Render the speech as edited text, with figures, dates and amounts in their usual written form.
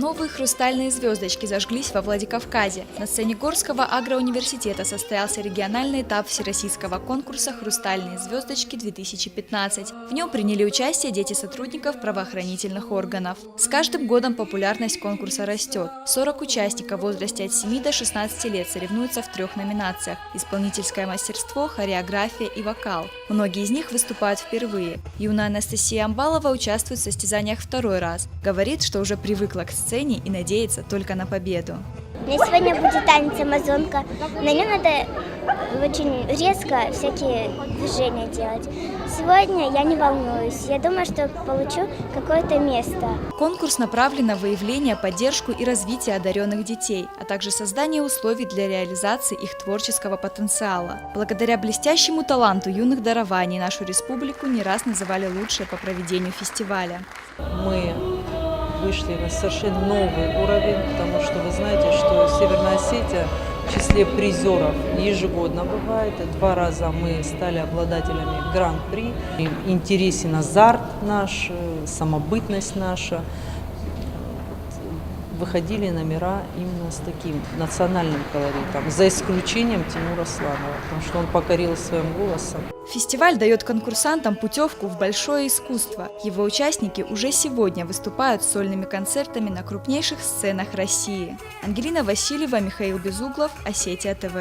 Новые хрустальные звездочки зажглись во Владикавказе. На сцене Горского агроуниверситета состоялся региональный этап всероссийского конкурса «Хрустальные звездочки-2015». В нем приняли участие дети сотрудников правоохранительных органов. С каждым годом популярность конкурса растет. 40 участников в возрасте от 7 до 16 лет соревнуются в 3 номинациях – исполнительское мастерство, хореография и вокал. Многие из них выступают впервые. Юная Анастасия Амбалова участвует в состязаниях второй раз. Говорит, что уже привыкла к сцене и надеется только на победу. У меня сегодня будет танец «Амазонка». На нем надо очень резко всякие движения делать. Сегодня я не волнуюсь. Я думаю, что получу какое-то место. Конкурс направлен на выявление, поддержку и развитие одаренных детей, а также создание условий для реализации их творческого потенциала. Благодаря блестящему таланту юных дарований нашу республику не раз называли лучшей по проведению фестиваля. Мы вышли на совершенно новый уровень, потому что вы знаете, что Северная Осетия в числе призеров ежегодно бывает. 2 раза мы стали обладателями гран-при. Им интересен азарт наш, самобытность наша. Выходили номера именно с таким национальным колоритом, за исключением Тимура Сланова, потому что он покорил своим голосом. Фестиваль дает конкурсантам путевку в большое искусство. Его участники уже сегодня выступают с сольными концертами на крупнейших сценах России. Ангелина Васильева, Михаил Безуглов, Осетия ТВ.